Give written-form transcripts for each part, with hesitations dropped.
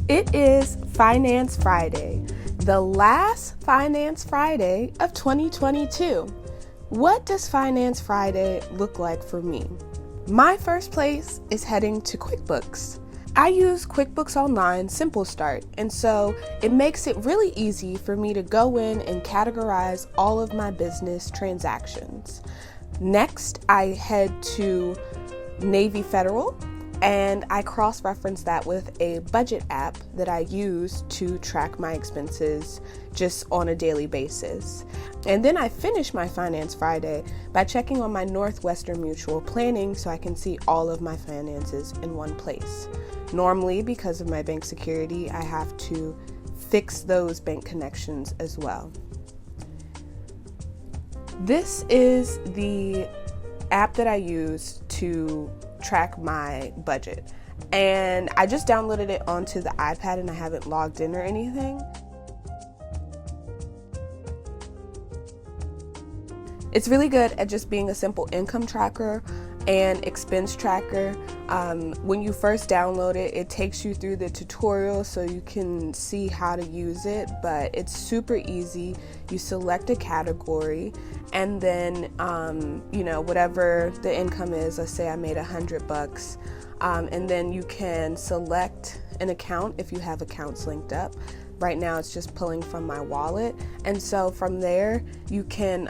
It is Finance Friday, the last Finance Friday of 2022. What does Finance Friday look like for me? My first place is heading to Quickbooks. I use QuickBooks Online Simple Start, and so it makes it really easy for me to go in and categorize all of my business transactions. Next, I head to Navy Federal, and I cross-reference that with a budget app that I use to track my expenses just on a daily basis. And then I finish my Finance Friday by checking on my Northwestern Mutual planning so I can see all of my finances in one place. Normally, because of my bank security, I have to fix those bank connections as well. This is the app that I use to track my budget, and I just downloaded it onto the iPad and I haven't logged in or anything. It's really good at just being a simple income tracker and expense tracker. When you first download it, it takes you through the tutorial so you can see how to use it, but it's super easy. You select a category, and then whatever the income is, let's say I made $100, and then you can select an account if you have accounts linked up. Right now it's just pulling from my wallet, and so from there you can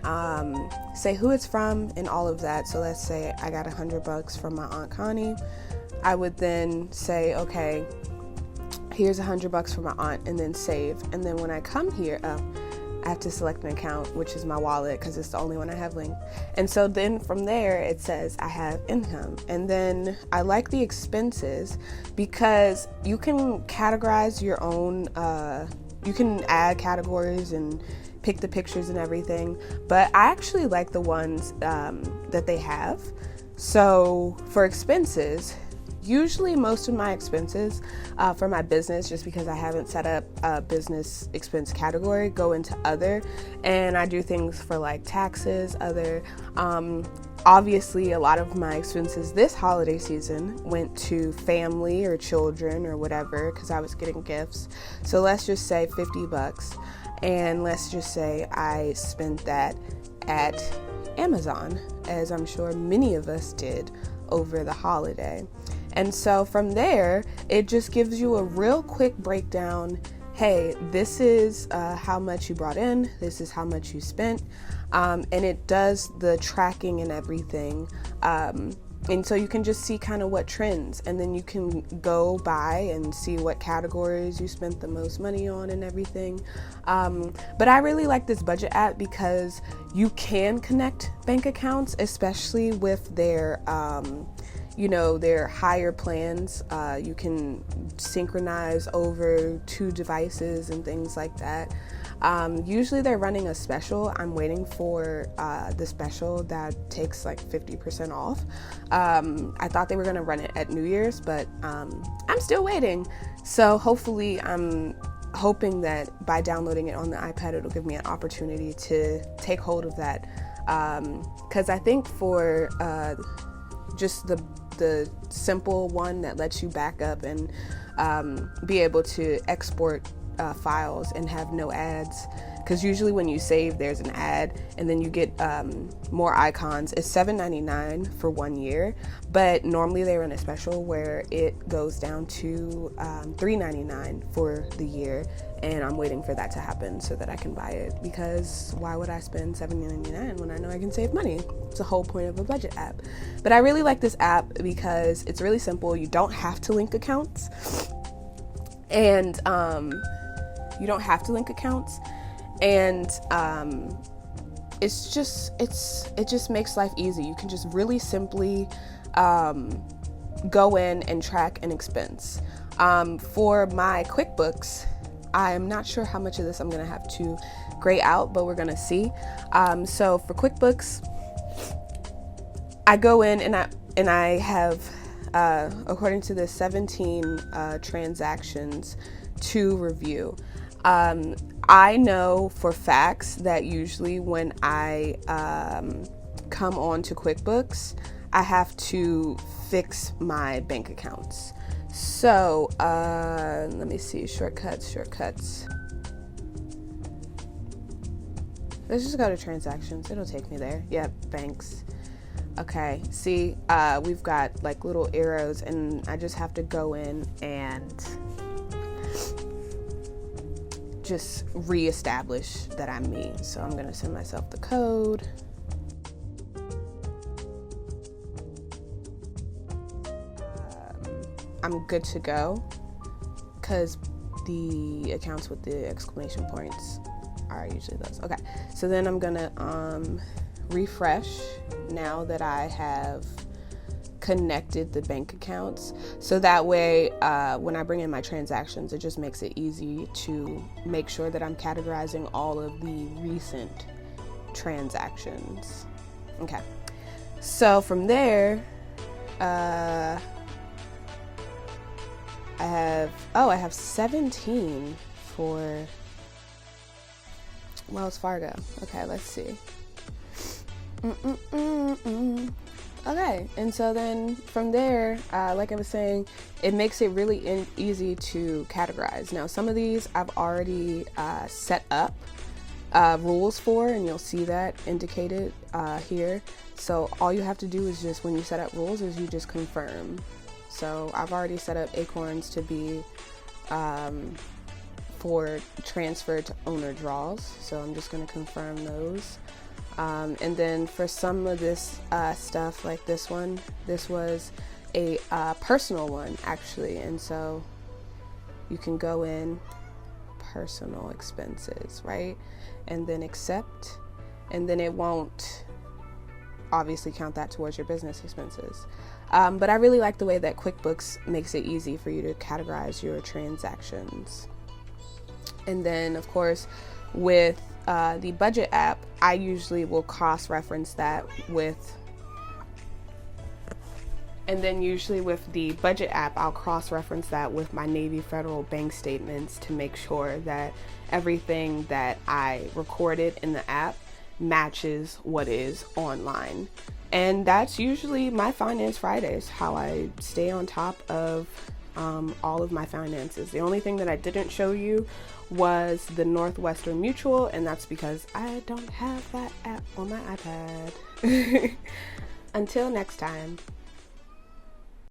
say who it's from and all of that. So let's say I got $100 from my Aunt Connie. I would then say, okay, here's $100 from my aunt, and then save. And then when I come here, I have to select an account, which is my wallet because it's the only one I have linked. And so then from there it says I have income. And then I like the expenses because you can categorize your own, you can add categories and pick the pictures and everything. But I actually like the ones that they have. So for expenses, usually most of my expenses for my business, just because I haven't set up a business expense category, go into other, and I do things for like taxes, other. Obviously, a lot of my expenses this holiday season went to family or children or whatever because I was getting gifts. So let's just say $50, and let's just say I spent that at Amazon, as I'm sure many of us did over the holiday. And so from there, it just gives you a real quick breakdown. Hey, this is how much you brought in, this is how much you spent, and it does the tracking and everything. And so you can just see kind of what trends, and then you can go by and see what categories you spent the most money on and everything. But I really like this budget app because you can connect bank accounts, especially with their their higher plans. You can synchronize over 2 devices and things like that. Usually they're running a special. I'm waiting for the special that takes like 50% off. I thought they were going to run it at New Year's, but I'm still waiting. So hopefully I'm hoping that by downloading it on the iPad, it'll give me an opportunity to take hold of that. Because I think for just the simple one that lets you back up and be able to export files and have no ads, because usually when you save there's an ad and then you get more icons. It's $7.99 for 1 year, but normally they run a special where it goes down to $3.99 for the year, and I'm waiting for that to happen so that I can buy it, because why would I spend $7.99 when I know I can save money? It's the whole point of a budget app. But I really like this app because it's really simple. You don't have to link accounts, and it just makes life easy. You can just really simply go in and track an expense. For my QuickBooks, I'm not sure how much of this I'm going to have to gray out, but we're going to see. So for QuickBooks, I go in and I have, according to the 17 transactions to review. I know for facts that usually when I come on to QuickBooks, I have to fix my bank accounts. So let me see, shortcuts. Let's just go to transactions. It'll take me there. Yep, banks. Okay, see, we've got like little arrows, and I just have to go in and just reestablish that I'm me. So I'm gonna send myself the code. I'm good to go because the accounts with the exclamation points are usually those. Okay, so then I'm gonna refresh now that I have connected the bank accounts, so that way when I bring in my transactions, it just makes it easy to make sure that I'm categorizing all of the recent transactions. Okay, so from there I have 17 for Wells Fargo. Okay, let's see. Okay, and so then from there, like I was saying, it makes it really easy to categorize. Now, some of these I've already set up rules for, and you'll see that indicated here. So all you have to do is just, when you set up rules, is you just confirm. So I've already set up acorns to be for transfer to owner draws. So I'm just going to confirm those. And then for some of this stuff, like this one, this was a personal one actually. And so you can go in personal expenses, right? And then accept, and then it won't obviously count that towards your business expenses. But I really like the way that QuickBooks makes it easy for you to categorize your transactions. And then, of course, with the budget app, I usually will cross-reference that with, and then usually with the budget app, I'll cross-reference that with my Navy Federal bank statements to make sure that everything that I recorded in the app matches what is online. And that's usually my Finance Fridays, how I stay on top of all of my finances. The only thing that I didn't show you was the Northwestern Mutual, and that's because I don't have that app on my iPad. Until next time.